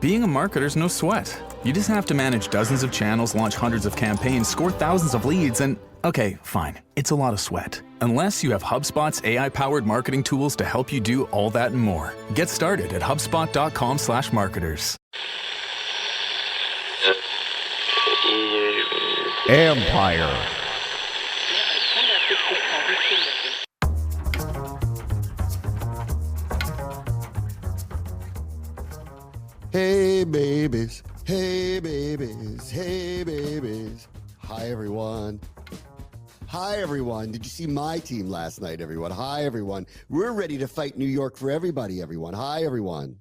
Being a marketer's no sweat. You just have to manage dozens of channels, launch hundreds of campaigns, score thousands of leads, and okay, fine, it's a lot of sweat. Unless you have HubSpot's AI-powered marketing tools to help you do all that and more. Get started at HubSpot.com/marketers. Ampire. Hey babies, hey babies, hey babies. Hi everyone. Hi everyone. Did you see my team last night, everyone? Hi everyone. We're ready to fight New York for everybody, everyone. Hi everyone.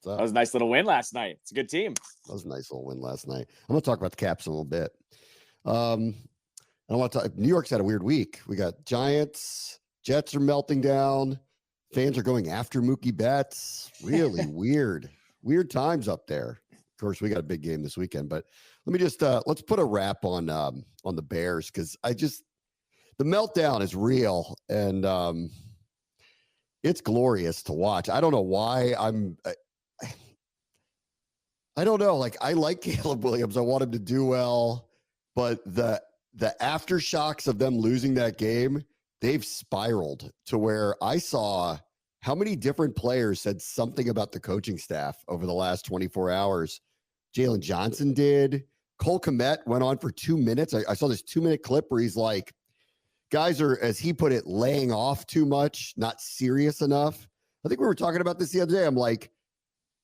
That was a nice little win last night. It's a good team. That was a nice little win last night. I'm going to talk about the Caps in a little bit. I don't want to talk. New York's had a weird week. We got Giants, Jets are melting down. Fans are going after Mookie Betts. Really weird times up there. Of course, we got a big game this weekend, but let me just let's put a wrap on the Bears, because the meltdown is real and it's glorious to watch. I don't know why I don't know. Like, I like Caleb Williams. I want him to do well, but the aftershocks of them losing that game, they've spiraled to where I saw how many different players said something about the coaching staff over the last 24 hours. Jalen Johnson did. Cole Kmet went on for 2 minutes. I saw this 2-minute clip where he's like, guys are, as he put it, laying off too much, not serious enough. I think we were talking about this the other day. I'm like,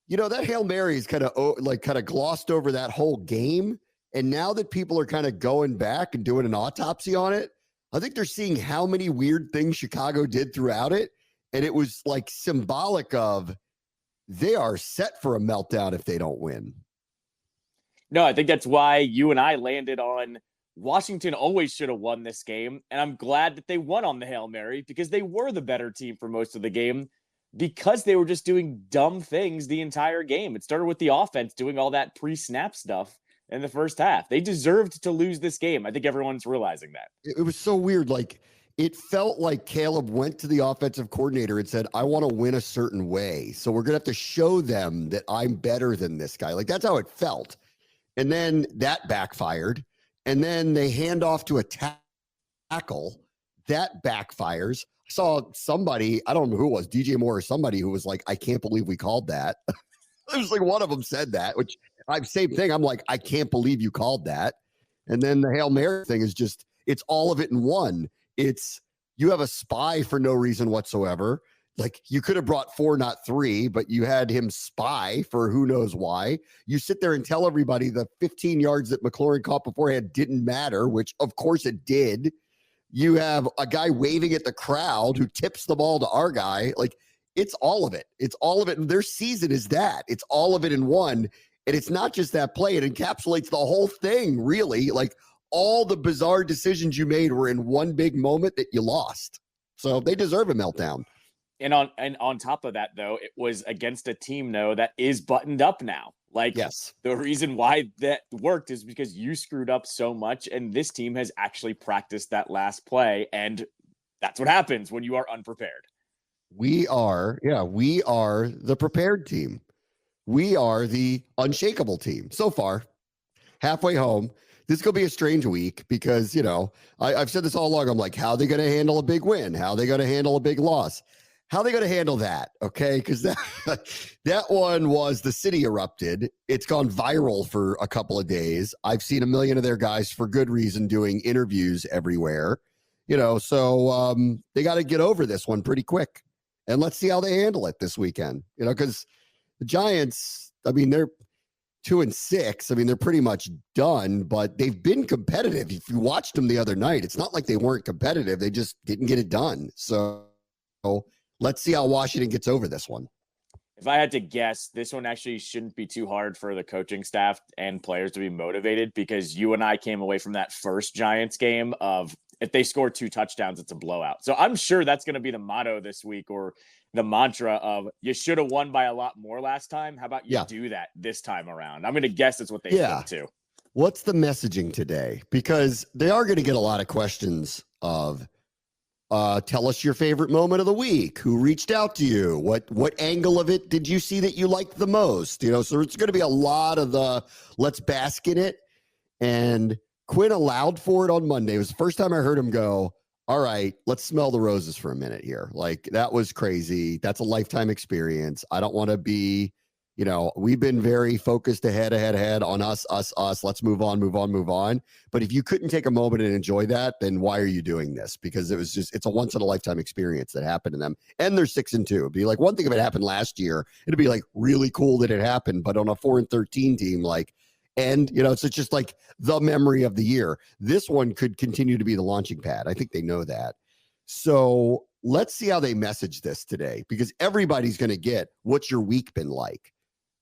that Hail Mary is kind of glossed over that whole game. And now that people are kind of going back and doing an autopsy on it, I think they're seeing how many weird things Chicago did throughout it. And it was like symbolic of they are set for a meltdown if they don't win. No, I think that's why you and I landed on Washington always should have won this game. And I'm glad that they won on the Hail Mary, because they were the better team for most of the game, because they were just doing dumb things the entire game. It started with the offense doing all that pre-snap stuff in the first half. They deserved to lose this game. I think everyone's realizing that. It was so weird. Like, it felt like Caleb went to the offensive coordinator and said, I want to win a certain way. So we're going to have to show them that I'm better than this guy. Like, that's how it felt. And then that backfired. And then they hand off to a tackle. That backfires. I saw somebody, I don't know who it was, DJ Moore or somebody, who was like, I can't believe we called that. It was like one of them said that, which same thing. I'm like, I can't believe you called that. And then the Hail Mary thing is just, it's all of it in one. It's, you have a spy for no reason whatsoever. Like, you could have brought 4, not 3, but you had him spy for who knows why. You sit there and tell everybody the 15 yards that McLaurin caught beforehand didn't matter, which of course it did. You have a guy waving at the crowd who tips the ball to our guy. Like, it's all of it. It's all of it. And their season is that. It's all of it in one. And it's not just that play. It encapsulates the whole thing, really. Like, all the bizarre decisions you made were in one big moment that you lost. So they deserve a meltdown. And on top of that, though, it was against a team, that is buttoned up now. Like, yes, the reason why that worked is because you screwed up so much, and this team has actually practiced that last play, and that's what happens when you are unprepared. We are the prepared team. We are the unshakable team so far. Halfway home. This is going to be a strange week because, I've said this all along. I'm like, how are they going to handle a big win? How are they going to handle a big loss? How are they going to handle that? Okay, because that one was, the city erupted. It's gone viral for a couple of days. I've seen 1 million of their guys, for good reason, doing interviews everywhere. So they got to get over this one pretty quick. And let's see how they handle it this weekend. Because the Giants, they're 2-6. They're pretty much done, but they've been competitive. If you watched them the other night, it's not like they weren't competitive. They just didn't get it done. So let's see how Washington gets over this one. If I had to guess, this one actually shouldn't be too hard for the coaching staff and players to be motivated, because you and I came away from that first Giants game of, if they score 2 touchdowns, it's a blowout. So I'm sure that's going to be the motto this week, or the mantra of, you should have won by a lot more last time. How about you do that this time around? I'm going to guess it's what they think too. What's the messaging today? Because they are going to get a lot of questions of, Tell us your favorite moment of the week. Who reached out to you? What angle of it did you see that you liked the most? So it's going to be a lot of the let's bask in it. And Quinn allowed for it on Monday. It was the first time I heard him go, all right, let's smell the roses for a minute here. Like, that was crazy. That's a lifetime experience. I don't want to be, we've been very focused ahead on us. Let's move on. But if you couldn't take a moment and enjoy that, then why are you doing this? Because it's a once in a lifetime experience that happened to them. And they're 6-2. It'd be like one thing if it happened last year, it'd be like really cool that it happened. But on a 4-13 team, it's just like the memory of the year. This one could continue to be the launching pad. I think they know that. So let's see how they message this today, because everybody's going to get what's your week been like.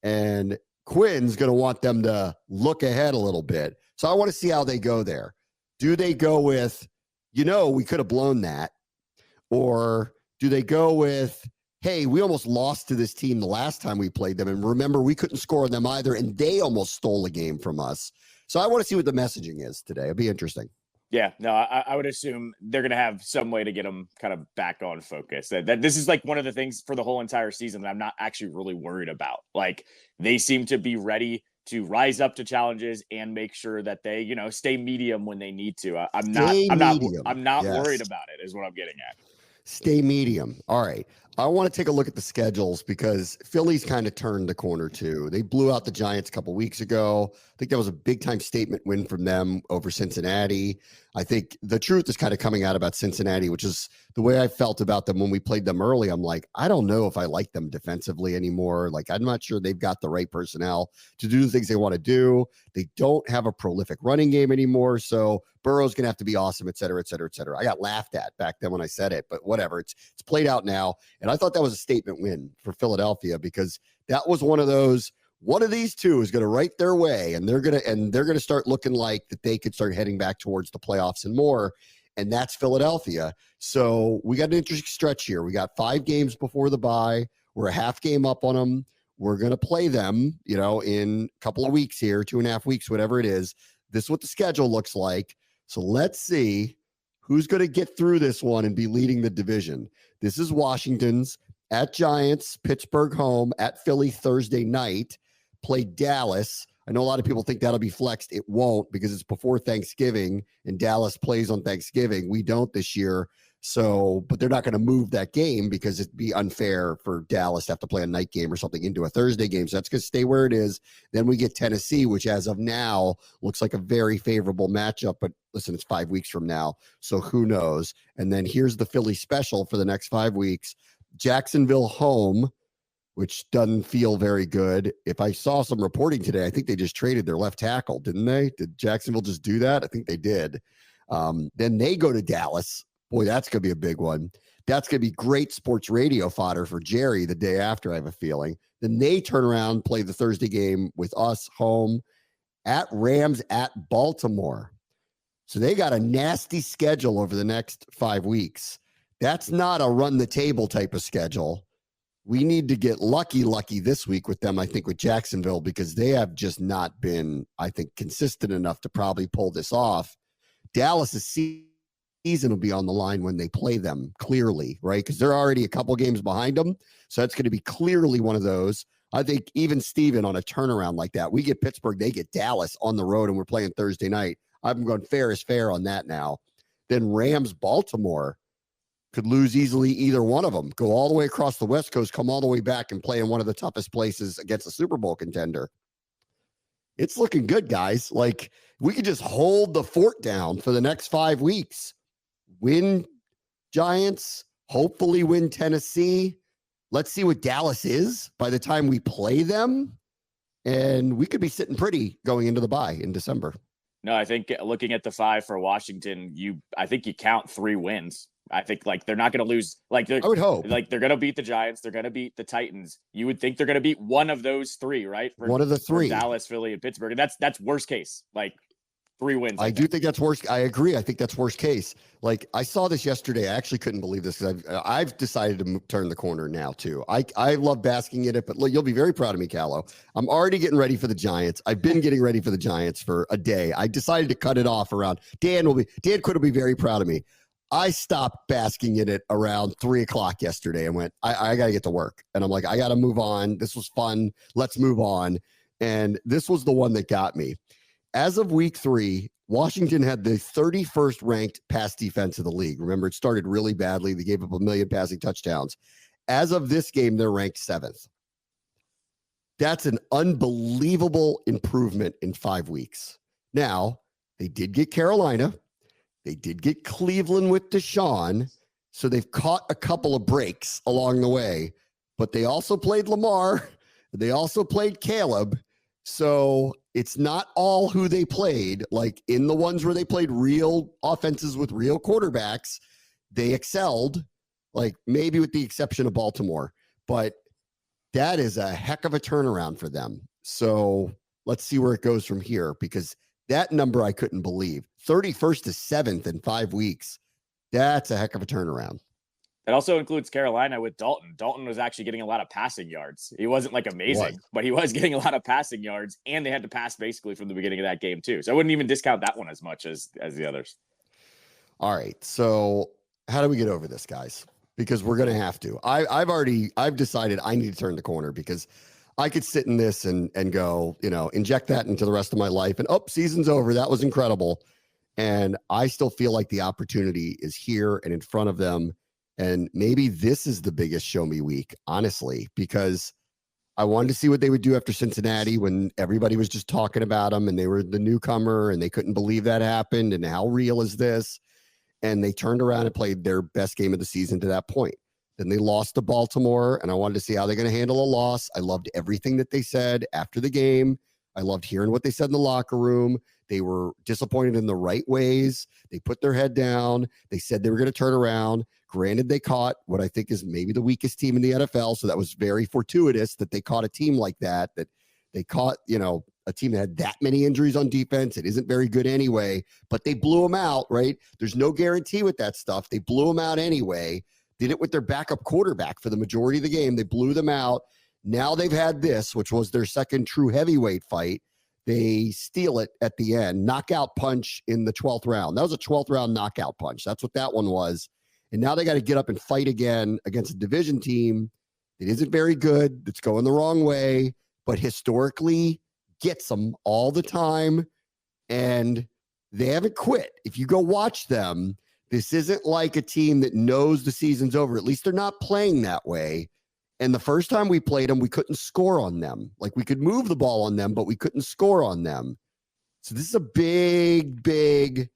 And Quinn's going to want them to look ahead a little bit. So I want to see how they go there. Do they go with, we could have blown that? Or do they go with, hey, we almost lost to this team the last time we played them. And remember, we couldn't score on them either. And they almost stole a game from us. So I want to see what the messaging is today. It'll be interesting. Yeah, no, I would assume they're going to have some way to get them kind of back on focus. That this is like one of the things for the whole entire season that I'm not actually really worried about. Like, they seem to be ready to rise up to challenges and make sure that they, stay medium when they need to. I'm not worried about it, is what I'm getting at. Stay medium. All right. I want to take a look at the schedules because Philly's kind of turned the corner too. They blew out the Giants a couple weeks ago. I think that was a big time statement win from them over Cincinnati. I think the truth is kind of coming out about Cincinnati, which is the way I felt about them when we played them early. I'm like, I don't know if I like them defensively anymore. Like, I'm not sure they've got the right personnel to do the things they want to do. They don't have a prolific running game anymore. So Burrow's going to have to be awesome, et cetera, et cetera, et cetera. I got laughed at back then when I said it, but whatever. It's played out now. And I thought that was a statement win for Philadelphia, because that was one of these two is going to right their way, and they're going to start looking like that they could start heading back towards the playoffs and more. And that's Philadelphia. So we got an interesting stretch here. We got 5 games before the bye. We're a half game up on them. We're going to play them, in a couple of weeks here, 2.5 weeks, whatever it is. This is what the schedule looks like. So let's see who's going to get through this one and be leading the division. This is Washington's at Giants, Pittsburgh home, at Philly Thursday night, play Dallas. I know a lot of people think that'll be flexed. It won't, because it's before Thanksgiving and Dallas plays on Thanksgiving. We don't this year. So, but they're not going to move that game because it'd be unfair for Dallas to have to play a night game or something into a Thursday game. So that's going to stay where it is. Then we get Tennessee, which as of now looks like a very favorable matchup. But listen, it's 5 weeks from now, so who knows? And then here's the Philly special for the next 5 weeks. Jacksonville home, which doesn't feel very good. If I saw some reporting today, I think they just traded their left tackle, didn't they? Did Jacksonville just do that? I think they did. Then they go to Dallas. Boy, that's going to be a big one. That's going to be great sports radio fodder for Jerry the day after, I have a feeling. Then they turn around, play the Thursday game with us home at Rams at Baltimore. So they got a nasty schedule over the next 5 weeks. That's not a run the table type of schedule. We need to get lucky this week with them, I think, with Jacksonville, because they have just not been, I think, consistent enough to probably pull this off. Dallas's season will be on the line when they play them, clearly, right? Because they're already a couple games behind them. So that's going to be clearly one of those. I think even Steven on a turnaround like that, we get Pittsburgh, they get Dallas on the road, and we're playing Thursday night. I'm going fair is fair on that now. Then Rams, Baltimore could lose easily either one of them. Go all the way across the West Coast, come all the way back and play in one of the toughest places against a Super Bowl contender. It's looking good, guys. Like, we could just hold the fort down for the next 5 weeks. Win Giants, hopefully win Tennessee. Let's see what Dallas is by the time we play them. And we could be sitting pretty going into the bye in December. No, I think looking at the 5 for Washington, I think you count 3 wins. I think they're not going to lose. I would hope. They're going to beat the Giants. They're going to beat the Titans. You would think they're going to beat one of those 3, right? One of the 3. Dallas, Philly, and Pittsburgh. And that's worst case. 3 wins. I do think that's worst. I agree. I think that's worst case. I saw this yesterday. I actually couldn't believe this because I've decided to turn the corner now too. I love basking in it, but you'll be very proud of me, Callow. I'm already getting ready for the Giants. I've been getting ready for the Giants for a day. I decided to cut it off around Dan Quinn will be very proud of me. I stopped basking in it around 3:00 yesterday and went, I got to get to work. And I'm like, I got to move on. This was fun. Let's move on. And this was the one that got me. As of week 3, Washington had the 31st ranked pass defense of the league. Remember, it started really badly. They gave up 1 million passing touchdowns. As of this game, they're ranked 7th. That's an unbelievable improvement in 5 weeks. Now, they did get Carolina. They did get Cleveland with Deshaun. So they've caught a couple of breaks along the way. But they also played Lamar. They also played Caleb. So it's not all who they played. Like in the ones where they played real offenses with real quarterbacks, they excelled, like maybe with the exception of Baltimore. But that is a heck of a turnaround for them. So let's see where it goes from here, because that number I couldn't believe. 31st to 7th in 5 weeks. That's a heck of a turnaround. That also includes Carolina with Dalton. Dalton was actually getting a lot of passing yards. He wasn't like amazing, but he was getting a lot of passing yards, and they had to pass basically from the beginning of that game too. So I wouldn't even discount that one as much as the others. All right. So how do we get over this, guys? Because we're going to have to. I've decided I need to turn the corner, because I could sit in this and go, inject that into the rest of my life and, season's over. That was incredible. And I still feel like the opportunity is here and in front of them. And maybe this is the biggest show me week, honestly, because I wanted to see what they would do after Cincinnati when everybody was just talking about them and they were the newcomer and they couldn't believe that happened. And how real is this? And they turned around and played their best game of the season to that point. Then they lost to Baltimore, and I wanted to see how they're going to handle a loss. I loved everything that they said after the game. I loved hearing what they said in the locker room. They were disappointed in the right ways. They put their head down. They said they were going to turn around. Granted, they caught what I think is maybe the weakest team in the NFL, so that was very fortuitous that they caught a team like that they caught, a team that had that many injuries on defense. It isn't very good anyway, but they blew them out, right? There's no guarantee with that stuff. They blew them out anyway. Did it with their backup quarterback for the majority of the game. They blew them out. Now they've had this, which was their second true heavyweight fight. They steal it at the end. Knockout punch in the 12th round. That was a 12th round knockout punch. That's what that one was. And now they got to get up and fight again against a division team that isn't very good, that's going the wrong way, but historically gets them all the time. And they haven't quit. If you go watch them, this isn't like a team that knows the season's over. At least they're not playing that way. And the first time we played them, we couldn't score on them. Like we could move the ball on them, but we couldn't score on them. So this is a big,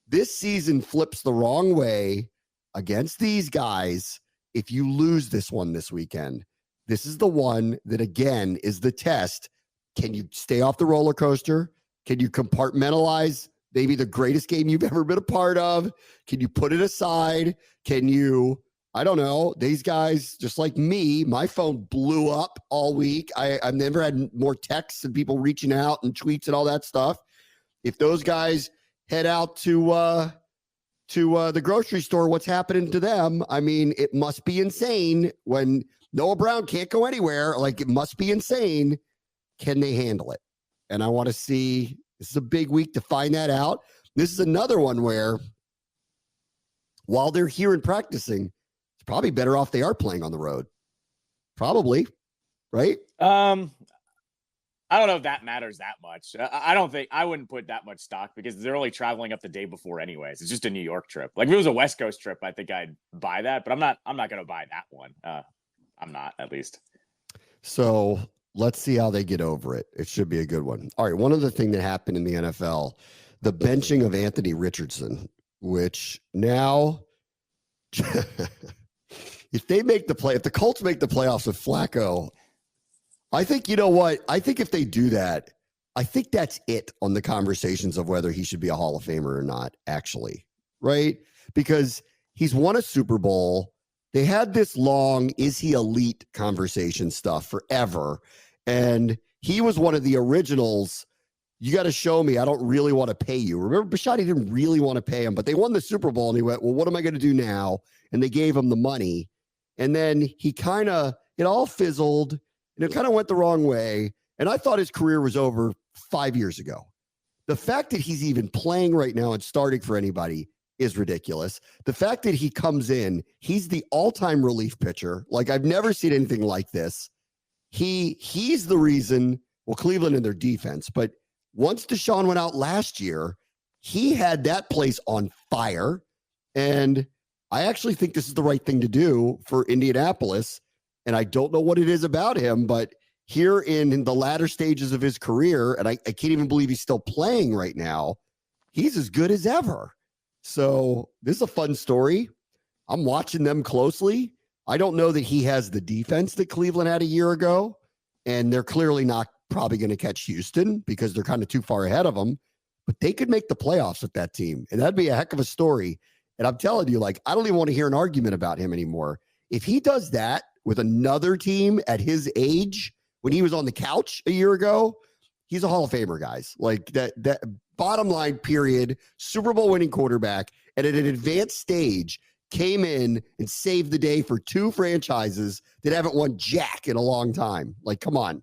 this season flips the wrong way against these guys. If you lose this one this weekend, this is the one that, again, is the test. Can you stay off the roller coaster? Can you compartmentalize maybe the greatest game you've ever been a part of? Can you put it aside? Can you, I don't know, these guys, just like me, my phone blew up all week. I've never had more texts and people reaching out and tweets and all that stuff. If those guys head out to the grocery store, what's happening to them? I mean, it must be insane when Noah Brown can't go anywhere. Like, it must be insane. Can they handle it? And I want to see, this is a big week to find that out. This is another one where, while they're here and practicing, it's probably better off they are playing on the road. Probably, right? I don't know if that matters that much. I wouldn't put that much stock, because they're only traveling up the day before anyways. It's just a New York trip. Like if it was a West Coast trip, I think I'd buy that, but I'm not going to buy that one. I'm not, at least. So let's see how they get over it. It should be a good one. All right. One other thing that happened in the NFL, the benching of Anthony Richardson, which now if the Colts make the playoffs with Flacco, I think, you know what? I think if they do that, I think that's it on the conversations of whether he should be a Hall of Famer or not, actually, right? Because he's won a Super Bowl. They had this long, is he elite conversation stuff forever. And he was one of the originals. You got to show me. I don't really want to pay you. Remember, Bisciotti didn't really want to pay him, but they won the Super Bowl and he went, well, what am I going to do now? And they gave him the money. And then it all fizzled. And it kind of went the wrong way. And I thought his career was over 5 years ago. The fact that he's even playing right now and starting for anybody is ridiculous. The fact that he comes in, he's the all-time relief pitcher. Like, I've never seen anything like this. He's the reason, well, Cleveland and their defense, but once Deshaun went out last year, he had that place on fire. And I actually think this is the right thing to do for Indianapolis. And I don't know what it is about him, but here in the latter stages of his career, and I can't even believe he's still playing right now, he's as good as ever. So this is a fun story. I'm watching them closely. I don't know that he has the defense that Cleveland had a year ago, and they're clearly not probably going to catch Houston because they're kind of too far ahead of them, but they could make the playoffs with that team, and that'd be a heck of a story. And I'm telling you, like, I don't even want to hear an argument about him anymore. If he does that with another team at his age, when he was on the couch a year ago, he's a Hall of Famer, guys. Like, that bottom line, period, Super Bowl winning quarterback, and at an advanced stage came in and saved the day for two franchises that haven't won jack in a long time. Like, come on.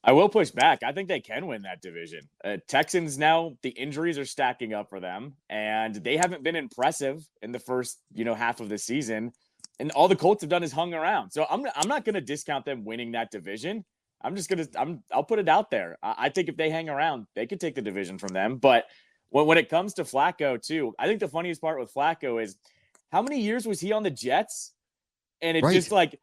I will push back. I think they can win that division. Texans now, the injuries are stacking up for them, and they haven't been impressive in the first, half of the season. And all the Colts have done is hung around. So I'm not going to discount them winning that division. I'll put it out there. I think if they hang around, they could take the division from them. But when it comes to Flacco too, I think the funniest part with Flacco is how many years was he on the Jets? And it just like,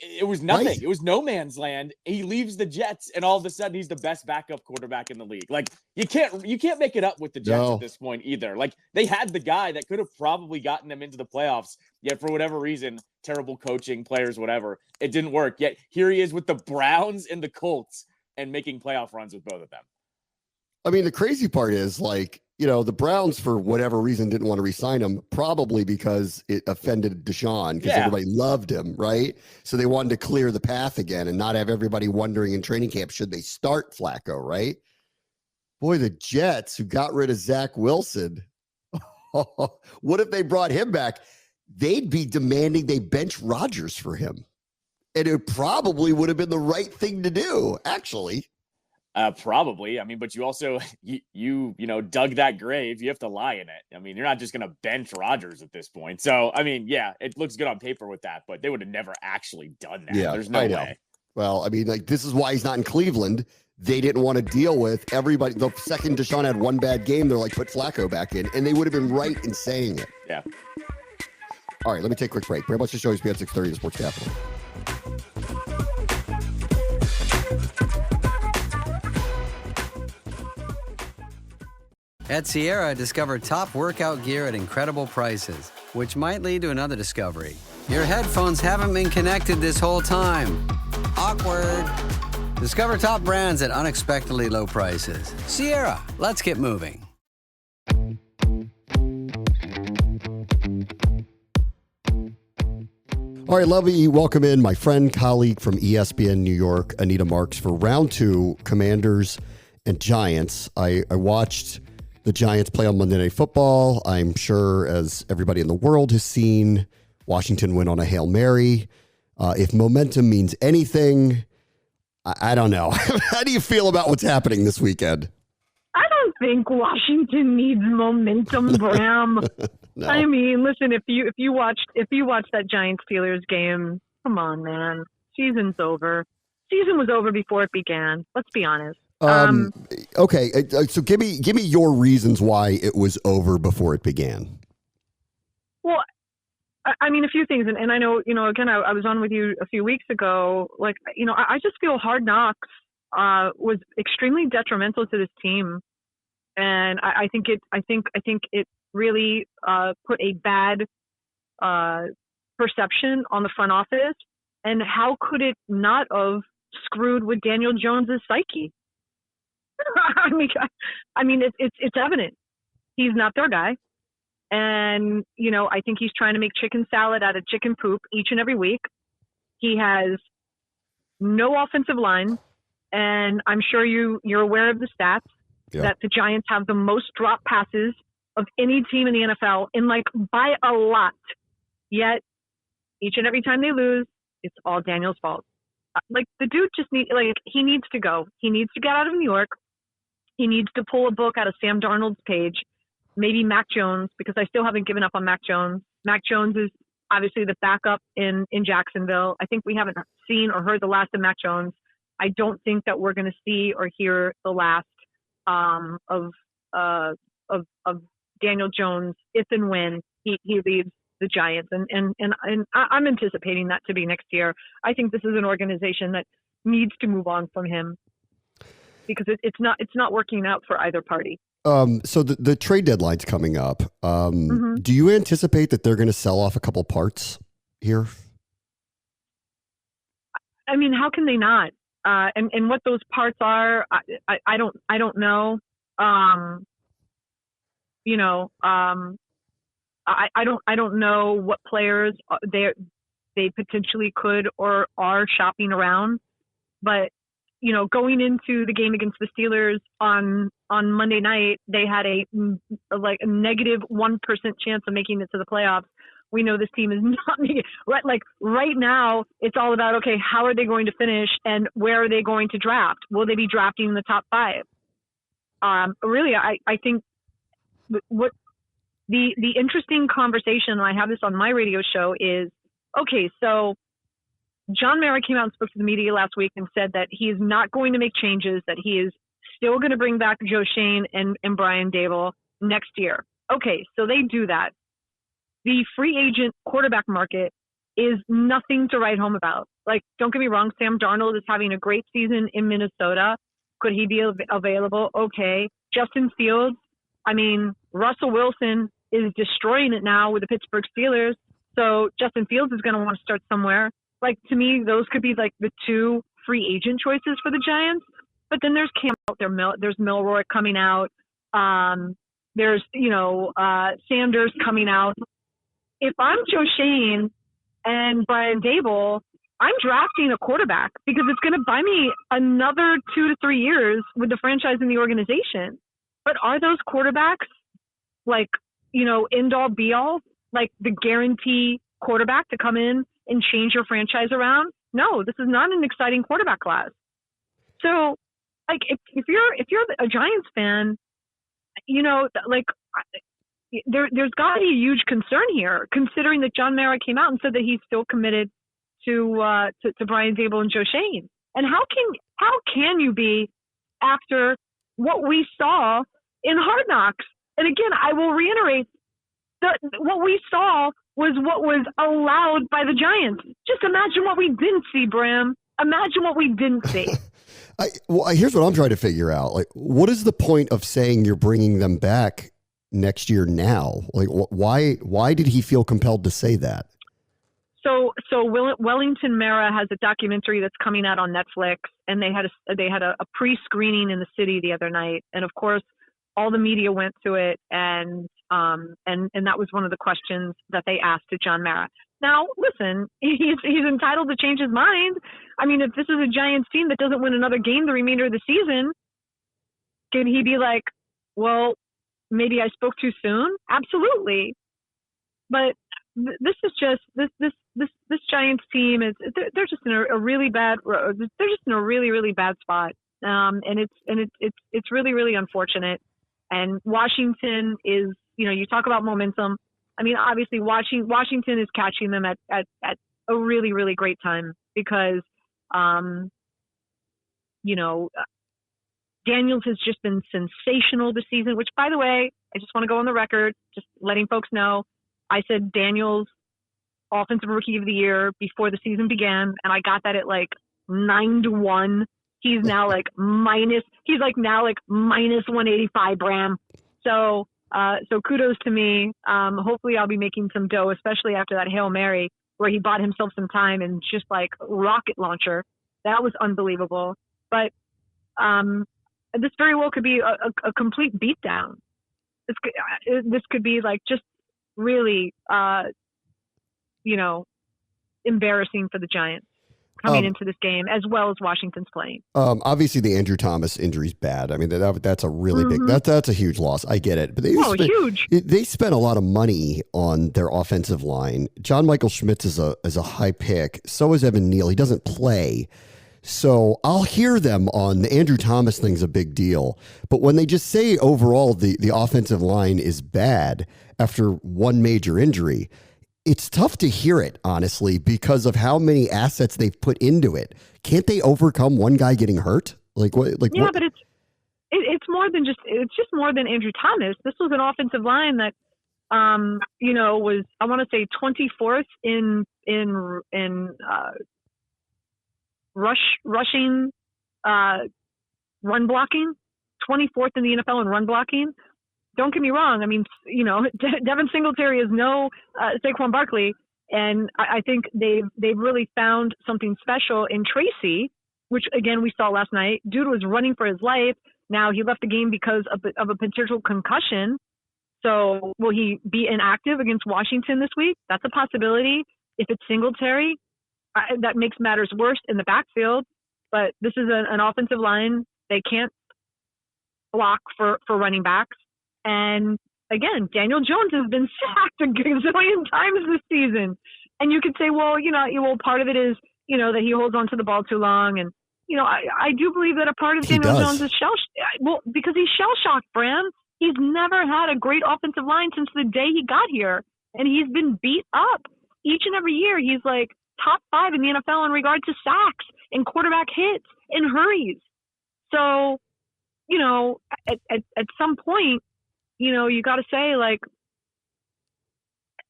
it was nothing. Right. It was no man's land. He leaves the Jets, and all of a sudden he's the best backup quarterback in the league. Like, you can't make it up with the Jets at this point either. Like, they had the guy that could have probably gotten them into the playoffs, yet for whatever reason, terrible coaching, players, whatever, it didn't work. Yet here he is with the Browns and the Colts and making playoff runs with both of them. I mean, the crazy part is, like, the Browns, for whatever reason, didn't want to re-sign him, probably because it offended Deshaun, because everybody loved him, right? So they wanted to clear the path again and not have everybody wondering in training camp, should they start Flacco, right? Boy, the Jets, who got rid of Zach Wilson, what if they brought him back? They'd be demanding they bench Rodgers for him. And it probably would have been the right thing to do, actually. Probably. I mean, but you also, you dug that grave. You have to lie in it. I mean, you're not just going to bench Rodgers at this point. So, I mean, yeah, it looks good on paper with that, but they would have never actually done that. Yeah, there's no way. Well, I mean, like, this is why he's not in Cleveland. They didn't want to deal with everybody. The second Deshaun had one bad game, they're like, put Flacco back in. And they would have been right in saying it. Yeah. All right, let me take a quick break. Very much the show is ESPN 630 to Sports Capital. At Sierra, discover top workout gear at incredible prices, which might lead to another discovery. Your headphones haven't been connected this whole time. Awkward. Discover top brands at unexpectedly low prices. Sierra, let's get moving. All right, Lovey, welcome in my friend, colleague from ESPN New York, Anita Marks, for round 2, Commanders and Giants. I watched the Giants play on Monday Night Football. I'm sure, as everybody in the world has seen, Washington went on a Hail Mary. If momentum means anything, I don't know. How do you feel about what's happening this weekend? I don't think Washington needs momentum, Bram. No. I mean, listen, if you watched that Giants Steelers game, come on, man. Season's over. Season was over before it began. Let's be honest. Okay, so give me your reasons why it was over before it began. Well, I mean, a few things, and I know, again, I was on with you a few weeks ago. Like, I just feel Hard Knocks was extremely detrimental to this team, and I think it really put a bad perception on the front office. And how could it not have screwed with Daniel Jones's psyche? I mean, it's evident he's not their guy, and I think he's trying to make chicken salad out of chicken poop each and every week. He has no offensive line, and I'm sure you're aware of the stats that the Giants have the most drop passes of any team in the NFL, by a lot. Yet each and every time they lose, it's all Daniel's fault. The dude just he needs to go. He needs to get out of New York. He needs to pull a book out of Sam Darnold's page maybe Mac Jones, because I still haven't given up on Mac Jones. Mac Jones is obviously the backup in Jacksonville. I think we haven't seen or heard the last of Mac Jones. I don't think that we're going to see or hear the last of Daniel Jones if and when he leaves the Giants. And I'm anticipating that to be next year. I think this is an organization that needs to move on from him because it's not working out for either party. So the trade deadline's coming up. Do you anticipate that they're going to sell off a couple parts here? I mean, how can they not? And what those parts are, I don't know. I don't know what players they potentially could or are shopping around, but going into the game against the Steelers on Monday night, they had a negative 1% chance of making it to the playoffs. We know this team is not making it. Right now, it's all about, okay, how are they going to finish and where are they going to draft? Will they be drafting in the top 5? Really, I think what the interesting conversation, and I have this on my radio show, is, okay, so John Mara came out and spoke to the media last week and said that he is not going to make changes, that he is still going to bring back Joe Shane and Brian Dable next year. Okay, so they do that. The free agent quarterback market is nothing to write home about. Don't get me wrong, Sam Darnold is having a great season in Minnesota. Could he be available? Okay. Justin Fields, Russell Wilson is destroying it now with the Pittsburgh Steelers. So Justin Fields is going to want to start somewhere. To me, those could be the 2 free agent choices for the Giants. But then there's Cam out there. There's Milroy coming out. There's, Sanders coming out. If I'm Joe Shane and Brian Dable, I'm drafting a quarterback because it's going to buy me another 2 to 3 years with the franchise and the organization. But are those quarterbacks end all be all, the guarantee quarterback to come in and change your franchise around? No, this is not an exciting quarterback class. So, if you're a Giants fan, there's got to be a huge concern here, considering that John Mara came out and said that he's still committed to Brian Dable and Joe Shane. And how can you be after what we saw in Hard Knocks? And again, I will reiterate that what we saw was what was allowed by the Giants. Just imagine what we didn't see, Bram. Imagine what we didn't see. Here's what I'm trying to figure out. What is the point of saying you're bringing them back next year now? Why did he feel compelled to say that? So Wellington Mara has a documentary that's coming out on Netflix, and they had a pre-screening in the city the other night, and of course, all the media went to it, and that was one of the questions that they asked to John Mara. Now, listen, he's entitled to change his mind. If this is a Giants team that doesn't win another game the remainder of the season, could he be like, well, maybe I spoke too soon? Absolutely. But this is just this Giants team they're just in a really bad, they're just in a really, really bad spot. And it's really, really unfortunate. And Washington is, you talk about momentum. Obviously Washington is catching them at a really, really great time because, Daniels has just been sensational this season, which, by the way, I just want to go on the record, just letting folks know, I said Daniels Offensive Rookie of the Year before the season began, and I got that at 9-1. He's now minus 185, Bram. So kudos to me. Hopefully I'll be making some dough, especially after that Hail Mary where he bought himself some time and just rocket launcher. That was unbelievable. But this very well could be a complete beatdown. This could be just really, embarrassing for the Giants coming into this game, as well as Washington's playing. Obviously, the Andrew Thomas injury is bad. That's a really big. That's a huge loss. I get it, but huge. They spent a lot of money on their offensive line. John Michael Schmitz is a high pick. So is Evan Neal. He doesn't play. So I'll hear them on the Andrew Thomas thing's a big deal. But when they just say overall the offensive line is bad after one major injury, it's tough to hear it, honestly, because of how many assets they've put into it. Can't they overcome one guy getting hurt? Like what? Like yeah, what? but it's more than just more than Andrew Thomas. This was an offensive line that was, I want to say, 24th in rushing, run blocking, 24th in the NFL in run blocking. Don't get me wrong. I mean, Devin Singletary is no Saquon Barkley, and I think they've really found something special in Tracy, which again we saw last night. Dude was running for his life. Now he left the game because of a potential concussion. So will he be inactive against Washington this week? That's a possibility. If it's Singletary, that makes matters worse in the backfield. But this is an offensive line. They can't block for running backs. And again, Daniel Jones has been sacked a gazillion times this season. And you could say, well, part of it is, that he holds on to the ball too long. And, I do believe that a part of Daniel Jones is because he's shell-shocked, Bram. He's never had a great offensive line since the day he got here. And he's been beat up each and every year. He's like top 5 in the NFL in regard to sacks and quarterback hits and hurries. So, at some point, you got to say, like,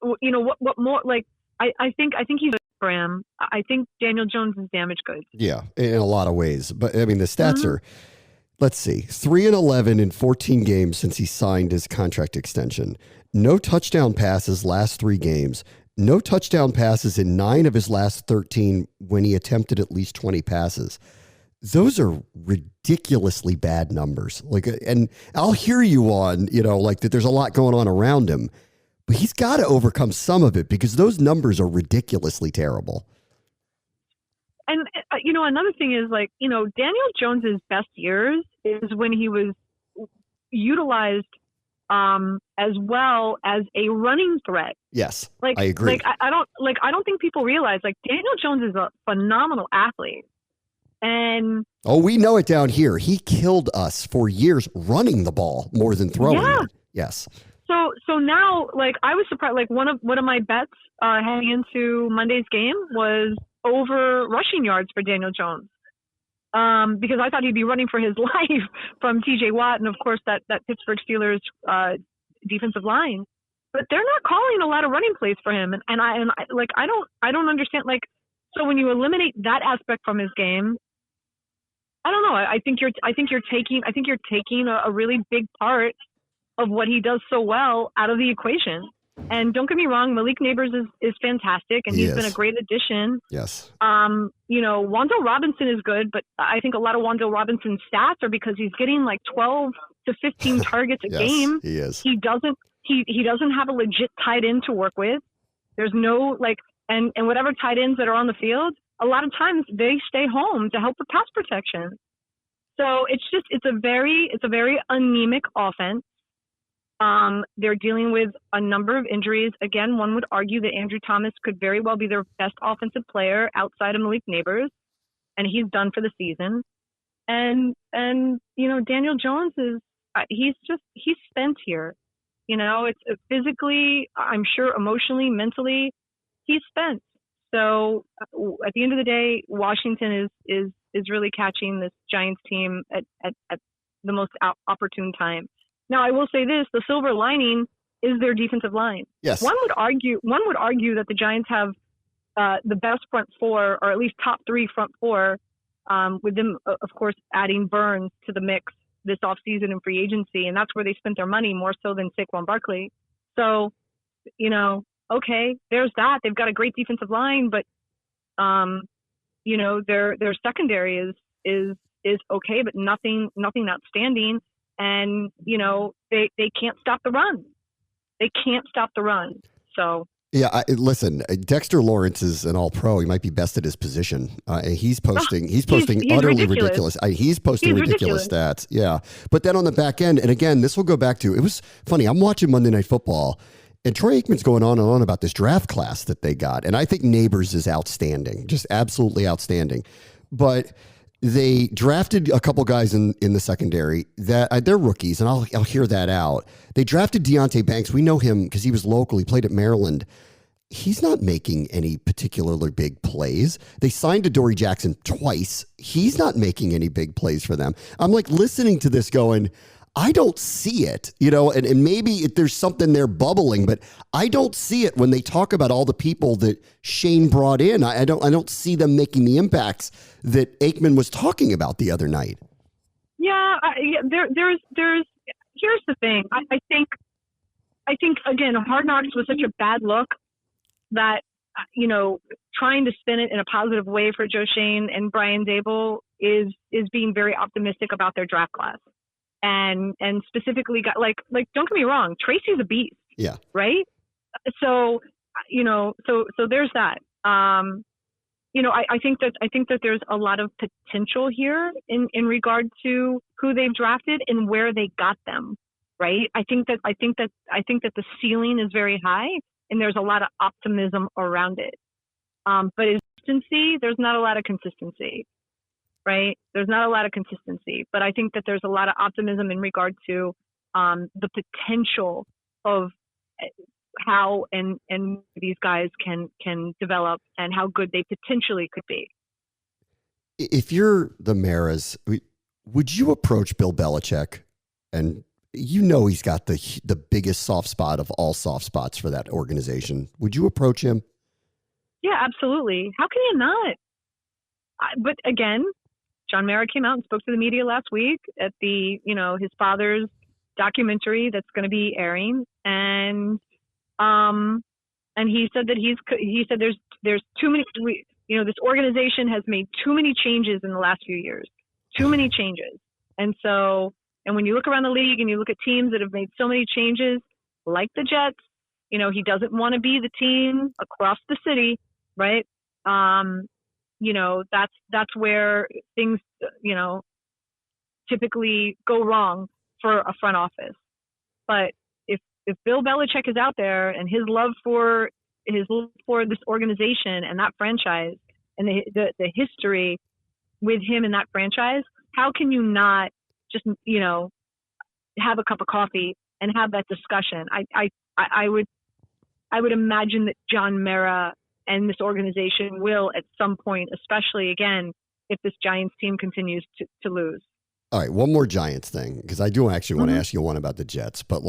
what more, like, I think he's Bram. I think Daniel Jones is damaged goods. Yeah, in a lot of ways. But I mean, the stats are, let's see, 3-11 in 14 games since he signed his contract extension. No touchdown passes last 3 games. No touchdown passes in 9 of his last 13 when he attempted at least 20 passes. Those are ridiculously bad numbers. Like, and I'll hear you on, like that there's a lot going on around him, but he's got to overcome some of it because those numbers are ridiculously terrible. And, another thing is, like, Daniel Jones's best years is when he was utilized as well as a running threat. Yes, like, I agree. I don't think people realize, like, Daniel Jones is a phenomenal athlete. And we know it down here. He killed us for years running the ball more than throwing it. Yes. So now, like, I was surprised. Like, one of my bets heading into Monday's game was over rushing yards for Daniel Jones, because I thought he'd be running for his life from T.J. Watt and of course that Pittsburgh Steelers defensive line. But they're not calling a lot of running plays for him, and I don't understand. Like, so when you eliminate that aspect from his game, I don't know. I think you're taking a really big part of what he does so well out of the equation. And don't get me wrong, Malik Neighbors is fantastic, and he's been a great addition. Yes. Wan'Dale Robinson is good, but I think a lot of Wan'Dale Robinson's stats are because he's getting like 12 to 15 targets a game. He is. He doesn't have a legit tight end to work with. There's no and whatever tight ends that are on the field, a lot of times they stay home to help with pass protection. So it's a very anemic offense. They're dealing with a number of injuries. Again, one would argue that Andrew Thomas could very well be their best offensive player outside of Malik Neighbors, and he's done for the season. And Daniel Jones he's spent here. It's physically, I'm sure, emotionally, mentally, he's spent. So at the end of the day, Washington is really catching this Giants team at the most opportune time. Now, I will say this: the silver lining is their defensive line. Yes. One would argue that the Giants have the best front four, or at least top 3 front four, with them, of course, adding Burns to the mix this offseason in free agency, and that's where they spent their money more so than Saquon Barkley. So, okay, there's that. They've got a great defensive line, but their secondary is okay, but nothing outstanding. And they can't stop the run. They can't stop the run. So yeah, listen, Dexter Lawrence is an All-Pro. He might be best at his position. He's posting utterly ridiculous. He's posting ridiculous stats. Yeah, but then on the back end, and again, this will go back to, it was funny. I'm watching Monday Night Football, and Troy Aikman's going on and on about this draft class that they got, and I think Neighbors is outstanding, just absolutely outstanding. but they drafted a couple guys in the secondary that they're rookies, and I'll hear that out. They drafted Deonte Banks. We know him because he was local. He played at Maryland. He's not making any particularly big plays. They signed Adoree Jackson twice. He's not making any big plays for them. I'm like listening to this going, I don't see it, and maybe there's something there bubbling, but I don't see it when they talk about all the people that Shane brought in. I don't see them making the impacts that Aikman was talking about the other night. Yeah, there's here's the thing. I think again, Hard Knocks was such a bad look that trying to spin it in a positive way for Joe Shane and Brian Dable is being very optimistic about their draft class. And specifically got like don't get me wrong, Tracy's a beast. Yeah. Right. So so there's that. I think that there's a lot of potential here in regard to who they've drafted and where they got them. Right. I think that the ceiling is very high and there's a lot of optimism around it. But consistency, there's not a lot of consistency. Right? There's not a lot of consistency, but I think that there's a lot of optimism in regard to the potential of how and these guys can develop and how good they potentially could be. If you're the Maras, would you approach Bill Belichick? And he's got the biggest soft spot of all soft spots for that organization. Would you approach him? Yeah, absolutely. How can you not? But again, John Mara came out and spoke to the media last week at the, his father's documentary that's going to be airing. And he said that there's too many, this organization has made too many changes in the last few years, too many changes. And when you look around the league and you look at teams that have made so many changes, like the Jets, he doesn't want to be the team across the city, right? That's where things, typically go wrong for a front office. But if Bill Belichick is out there and his love for this organization and that franchise and the history with him and that franchise, how can you not just, have a cup of coffee and have that discussion? I would imagine that John Mara and this organization will at some point, especially again, if this Giants team continues to lose. All right, one more Giants thing, because I do actually want to ask you one about the Jets, but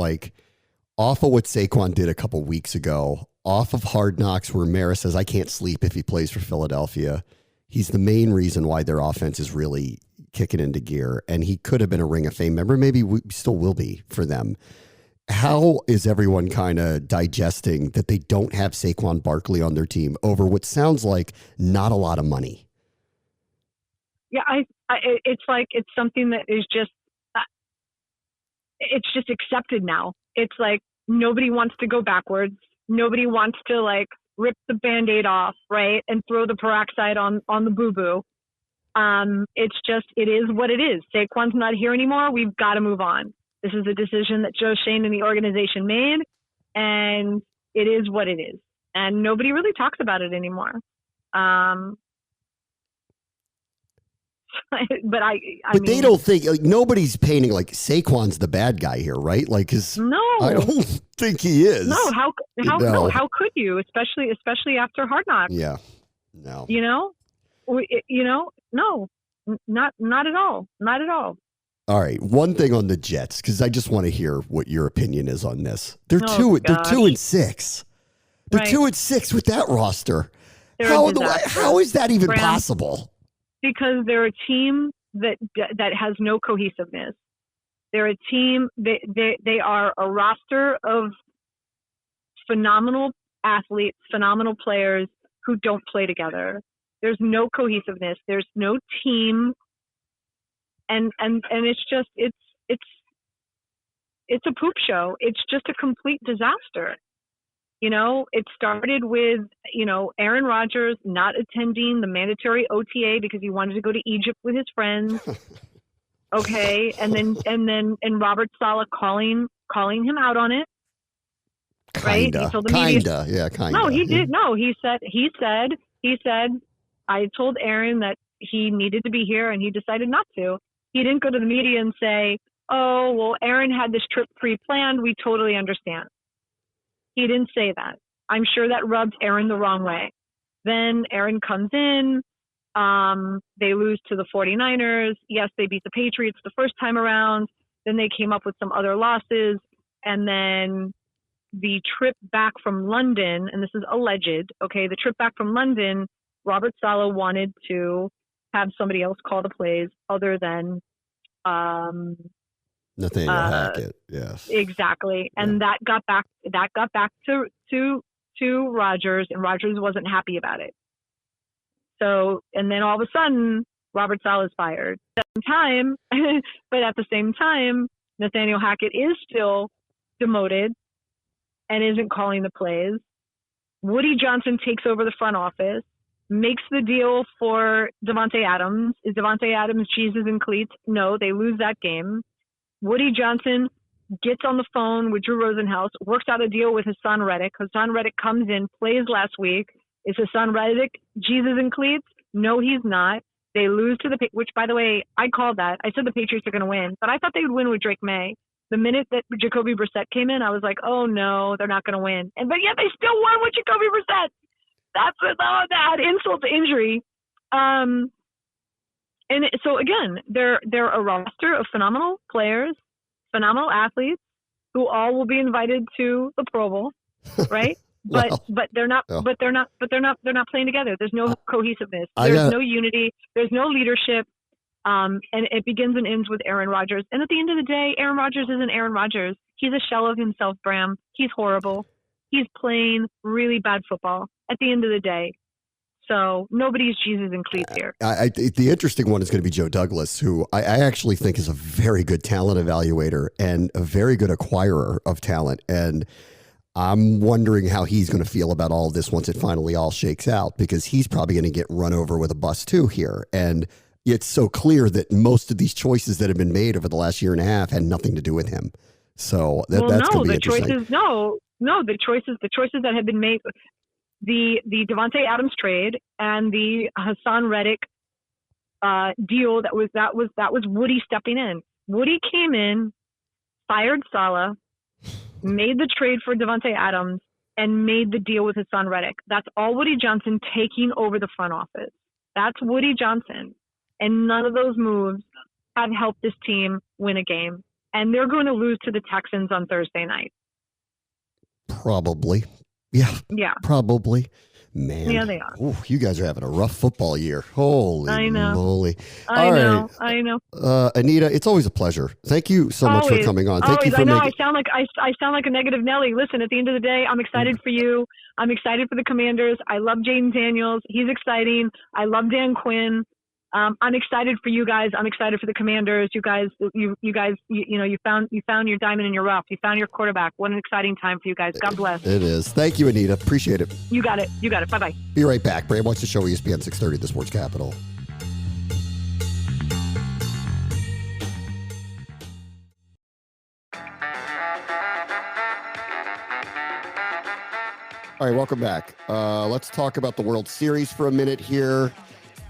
off of what Saquon did a couple weeks ago, off of Hard Knocks where Mara says, I can't sleep if he plays for Philadelphia. He's the main reason why their offense is really kicking into gear, and he could have been a Ring of Fame member. Maybe we still will be for them. How is everyone kind of digesting that they don't have Saquon Barkley on their team over what sounds like not a lot of money? Yeah, it's something that is just, it's just accepted now. It's like nobody wants to go backwards. Nobody wants to rip the Band-Aid off, right, and throw the peroxide on the boo-boo. It's just, it is what it is. Saquon's not here anymore. We've got to move on. This is a decision that Joe Shane and the organization made, and it is what it is. And nobody really talks about it anymore. But they don't think nobody's painting Saquon's the bad guy here, right? No, I don't think he is. No, how could you, especially after Hard Knocks? Yeah, no. No, not at all, not at all. All right, one thing on the Jets, because I just want to hear what your opinion is on this. They're 2-6. They're 2-6 with that roster. How is that even possible? Because they're a team that has no cohesiveness. They're a team. They are a roster of phenomenal athletes, phenomenal players who don't play together. There's no cohesiveness. There's no team. And it's just it's a poop show. It's just a complete disaster. It started with Aaron Rodgers not attending the mandatory OTA because he wanted to go to Egypt with his friends. Okay, and then Robert Saleh calling him out on it. Right? Kinda. He told the media, yeah, kinda. No, he did. No, he said I told Aaron that he needed to be here and he decided not to. He didn't go to the media and say, oh, well, Aaron had this trip pre-planned. We totally understand. He didn't say that. I'm sure that rubbed Aaron the wrong way. Then Aaron comes in. They lose to the 49ers. Yes, they beat the Patriots the first time around. Then they came up with some other losses. And then the trip back from London, and this is alleged, okay, the trip back from London, Robert Saleh wanted to have somebody else call the plays other than Nathaniel Hackett. Yes, exactly. And that got back to Rodgers, and Rodgers wasn't happy about it. So, and then all of a sudden, Robert Saleh is fired. At the same time, but at the same time, Nathaniel Hackett is still demoted and isn't calling the plays. Woody Johnson takes over the front office, makes the deal for Davante Adams. Is Davante Adams Jesus and cleats? No, they lose that game. Woody Johnson gets on the phone with Drew Rosenhaus, works out a deal with Hassan Reddick. Hassan Reddick comes in, plays last week. Is Hassan Reddick Jesus and cleats? No, he's not. They lose to which, by the way, I called that. I said the Patriots are going to win, but I thought they would win with Drake May. The minute that Jacoby Brissett came in, I was like, oh no, they're not going to win. But yet they still won with Jacoby Brissett. That's that insult to injury. And so again, they're a roster of phenomenal players, phenomenal athletes who all will be invited to the Pro Bowl, right? Well, but they're not playing together. There's no cohesiveness. I There's no unity. There's no leadership. And it begins and ends with Aaron Rodgers. And at the end of the day, Aaron Rodgers isn't Aaron Rodgers. He's a shell of himself, Bram. He's horrible. He's playing really bad football at the end of the day. So nobody's Jesus and cleats here. The interesting one is going to be Joe Douglas, who I actually think is a very good talent evaluator and a very good acquirer of talent. And I'm wondering how he's going to feel about all of this once it finally all shakes out, because he's probably going to get run over with a bus too here. And it's so clear that most of these choices that have been made over the last year and a half had nothing to do with him. So that's going to be interesting. The choices that have been made, the Davante Adams trade and the Hassan Reddick deal, that was Woody stepping in. Woody came in, fired Saleh, made the trade for Davante Adams, and made the deal with Hassan Reddick. That's all Woody Johnson taking over the front office. That's Woody Johnson. And none of those moves have helped this team win a game. And they're going to lose to the Texans on Thursday night. Probably. Yeah. Probably. Man. Yeah, they are. Ooh, you guys are having a rough football year. Holy moly. I know. Anita, it's always a pleasure. Thank you so much for coming on. Thank you for I sound like a negative Nelly. Listen, at the end of the day, I'm excited for you. I'm excited for the Commanders. I love Jaden Daniels. He's exciting. I love Dan Quinn. I'm excited for you guys. I'm excited for the Commanders. You guys, you found your diamond in your rough. You found your quarterback. What an exciting time for you guys. God bless. It is. Thank you, Anita. Appreciate it. You got it. Bye-bye. Be right back. Bram watch the show, ESPN 630, the Sports Capital. All right, welcome back. Let's talk about the World Series for a minute here.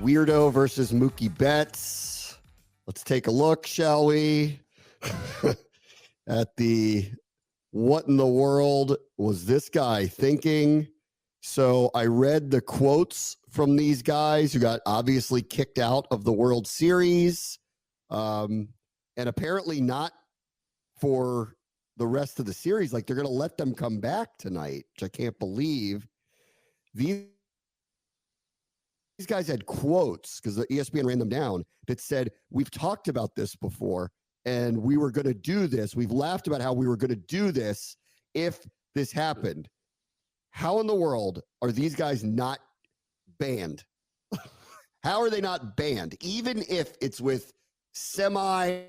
Weirdo versus Mookie Betts. Let's take a look, shall we? At the what in the world was this guy thinking? So I read the quotes from these guys who got obviously kicked out of the World Series, and apparently not for the rest of the series. Like, they're going to let them come back tonight, which I can't believe. These guys had quotes, because the ESPN ran them down, that said, we've talked about this before and we were going to do this. We've laughed about how we were going to do this if this happened. How in the world are these guys not banned? How are they not banned? Even if it's with semi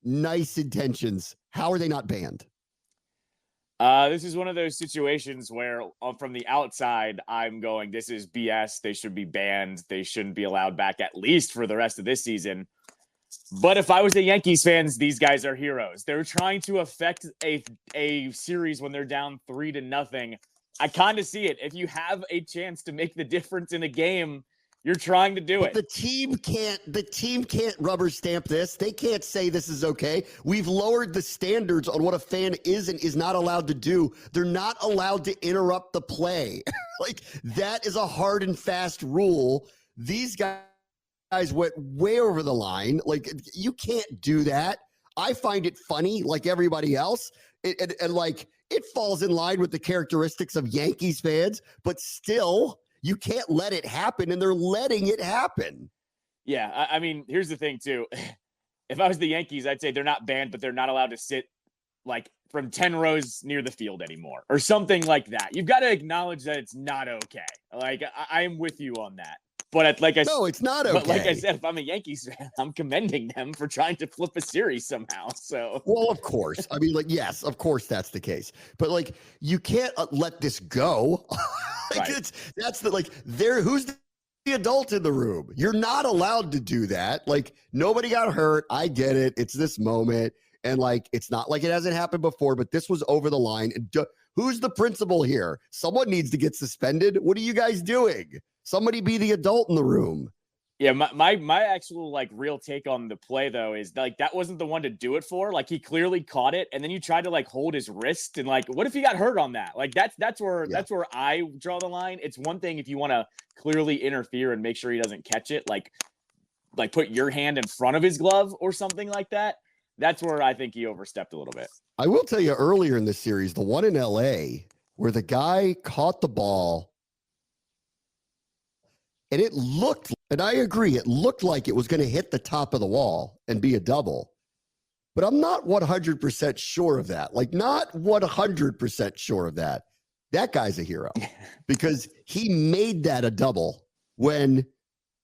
nice intentions, how are they not banned? This is one of those situations where from the outside, I'm going, this is BS. They should be banned. They shouldn't be allowed back, at least for the rest of this season. But if I was a Yankees fans, these guys are heroes. They're trying to affect a series when they're down 3-0 I kind of see it. If you have a chance to make the difference in a game, you're trying to do it. The team can't rubber stamp this. They can't say this is okay. We've lowered the standards on what a fan is and is not allowed to do. They're not allowed to interrupt the play. Like, that is a hard and fast rule. These guys went way over the line. Like, you can't do that. I find it funny, like everybody else. And like, it falls in line with the characteristics of Yankees fans, but still, you can't let it happen, and they're letting it happen. Yeah, I mean, here's the thing, too. If I was the Yankees, I'd say they're not banned, but they're not allowed to sit, like, from 10 rows near the field anymore or something like that. You've got to acknowledge that it's not okay. Like, I'm with you on that. But it's not okay. But like I said, if I'm a Yankees fan, I'm commending them for trying to flip a series somehow. So, well, of course. I mean, like, yes, of course that's the case. But like, you can't let this go. Like, right. Who's the adult in the room? You're not allowed to do that. Like, nobody got hurt. I get it. It's this moment, and like, it's not like it hasn't happened before. But this was over the line. Who's the principal here? Someone needs to get suspended. What are you guys doing? Somebody be the adult in the room. Yeah, my actual like real take on the play though is like that wasn't the one to do it for. Like, he clearly caught it, and then you tried to like hold his wrist, and like, what if he got hurt on that? Like, that's where I draw the line. It's one thing if you want to clearly interfere and make sure he doesn't catch it, like put your hand in front of his glove or something like that. That's where I think he overstepped a little bit. I will tell you, earlier in this series, the one in LA where the guy caught the ball. And it looked, and I agree, it looked like it was going to hit the top of the wall and be a double. But I'm not 100% sure of that. Like, not 100% sure of that. That guy's a hero because he made that a double when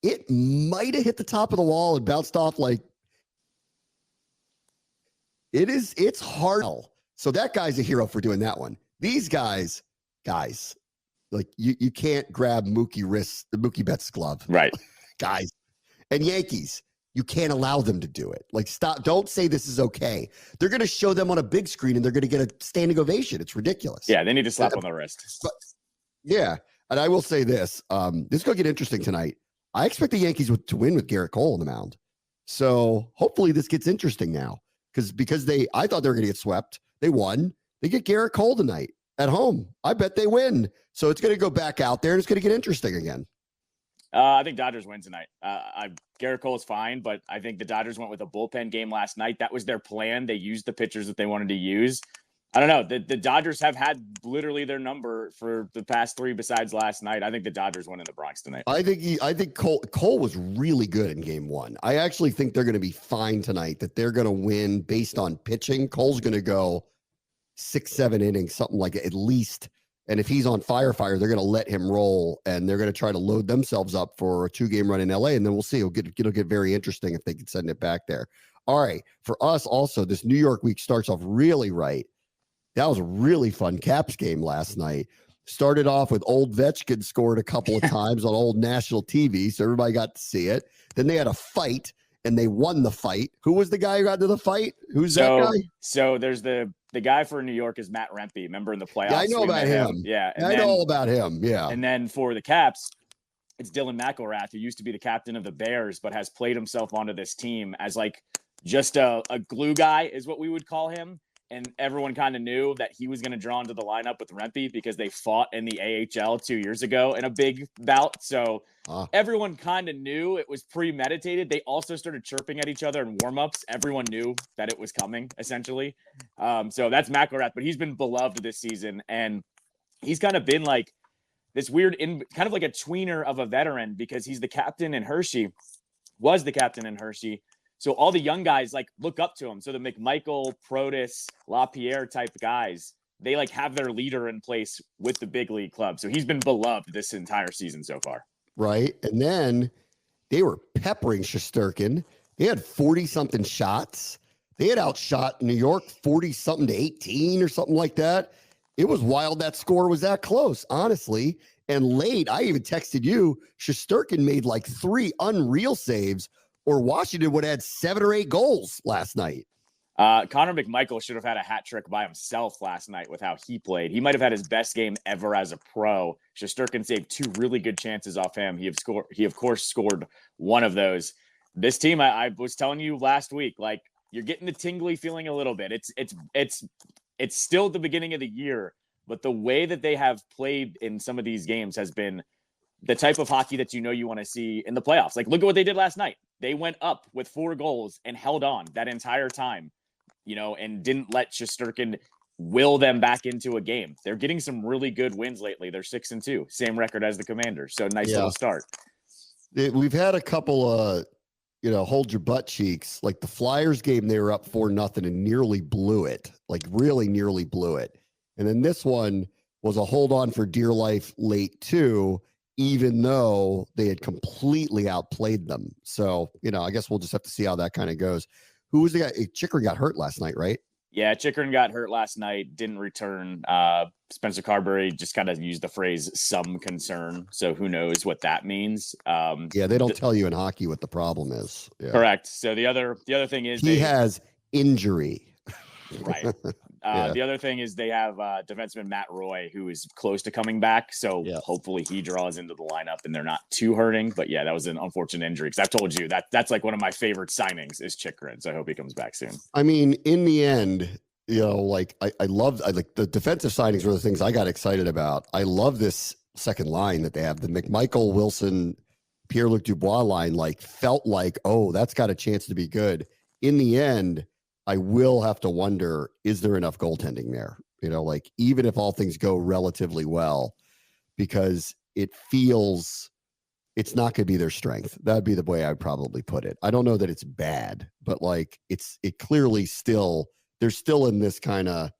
it might have hit the top of the wall and bounced off. Like, it's hard. So that guy's a hero for doing that one. These guys, like, you can't grab Mookie Betts' glove. Right. Guys. And Yankees, you can't allow them to do it. Like, stop. Don't say this is okay. They're going to show them on a big screen, and they're going to get a standing ovation. It's ridiculous. Yeah, they need to slap on the wrist. But, yeah, and I will say this. This is going to get interesting tonight. I expect the Yankees to win with Garrett Cole on the mound. So hopefully this gets interesting now because I thought they were going to get swept. They won. They get Garrett Cole tonight at home. I bet they win. So it's going to go back out there, and it's going to get interesting again. I think Dodgers win tonight. Garrett Cole is fine, but I think the Dodgers went with a bullpen game last night. That was their plan. They used the pitchers that they wanted to use. I don't know. The Dodgers have had literally their number for the past three besides last night. I think the Dodgers win in the Bronx tonight. I think Cole was really good in game one. I actually think they're going to be fine tonight, that they're going to win based on pitching. Cole's going to go 6-7 innings, something like it, at least. And if he's on fire, they're going to let him roll, and they're going to try to load themselves up for a 2-game run in LA. And then we'll see. It'll get very interesting if they can send it back there. All right. For us also, this New York week starts off really right. That was a really fun Caps game last night. Started off with Old Vetchkin scored a couple of times on old national TV, so everybody got to see it. Then they had a fight, and they won the fight. Who was the guy who got into the fight? Who's that guy? So there's the guy for New York is Matt Rempe. Remember in the playoffs? Yeah, I know about him. Yeah. I know all about him. Yeah. And then for the Caps, it's Dylan McElrath, who used to be the captain of the Bears, but has played himself onto this team as like just a glue guy is what we would call him. And everyone kind of knew that he was going to draw into the lineup with Rempe because they fought in the AHL 2 years ago in a big bout. So everyone kind of knew it was premeditated. They also started chirping at each other in warmups. Everyone knew that it was coming, essentially. So that's McElrath, but he's been beloved this season. And he's kind of been like this weird, kind of like a tweener of a veteran because he's the captain in Hershey, was the captain in Hershey. So all the young guys like look up to him. So the McMichael, Protus, LaPierre type guys, they like have their leader in place with the big league club. So he's been beloved this entire season so far. Right. And then they were peppering Shesterkin. They had 40-something shots. They had outshot New York 40-something to 18 or something like that. It was wild that score was that close, honestly. And late, I even texted you, Shesterkin made like 3 unreal saves, or Washington would have had 7 or 8 goals last night. Connor McMichael should have had a hat trick by himself last night with how he played. He might have had his best game ever as a pro. Shesterkin saved 2 really good chances off him. He of course scored one of those. This team, I was telling you last week, like, you're getting the tingly feeling a little bit. It's still the beginning of the year, but the way that they have played in some of these games has been the type of hockey that you want to see in the playoffs. Like, look at what they did last night. They went up with 4 goals and held on that entire time, and didn't let Shesterkin will them back into a game. They're getting some really good wins lately. They're 6-2, same record as the Commanders. So nice little start. We've had a couple hold your butt cheeks. Like the Flyers game, they were up 4-0 and nearly blew it. Like really nearly blew it. And then this one was a hold on for dear life late too, even though they had completely outplayed them. So, I guess we'll just have to see how that kind of goes. Who was the guy? Chychrun got hurt last night, right? Yeah, Chychrun got hurt last night, didn't return. Spencer Carberry just kind of used the phrase "some concern," so who knows what that means. Yeah, they don't tell you in hockey what the problem is. Yeah. Correct. So the other thing is he has injury. Right. The other thing is they have defenseman Matt Roy, who is close to coming back. So hopefully he draws into the lineup and they're not too hurting. But yeah, that was an unfortunate injury because I've told you that's like one of my favorite signings is Chychrun. So I hope he comes back soon. I mean, in the end, I love the defensive signings were the things I got excited about. I love this second line that they have. The McMichael, Wilson, Pierre-Luc Dubois line felt like, oh, that's got a chance to be good. In the end, I will have to wonder, is there enough goaltending there? Even if all things go relatively well, because it feels it's not going to be their strength. That'd be the way I'd probably put it. I don't know that it's bad, but it clearly they're still in this kind of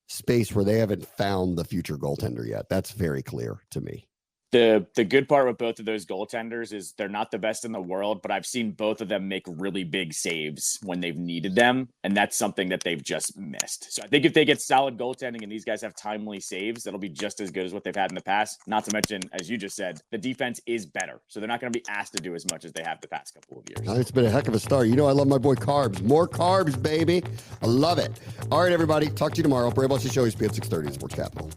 space where they haven't found the future goaltender yet. That's very clear to me. The good part with both of those goaltenders is they're not the best in the world, but I've seen both of them make really big saves when they've needed them, and that's something that they've just missed. So I think if they get solid goaltending and these guys have timely saves, that'll be just as good as what they've had in the past. Not to mention, as you just said, the defense is better, so they're not going to be asked to do as much as they have the past couple of years. It's been a heck of a start. I love my boy Carbs. More carbs, baby. I love it. All right, everybody. Talk to you tomorrow. Bram and Callow, ESPN 630 Sports Capital.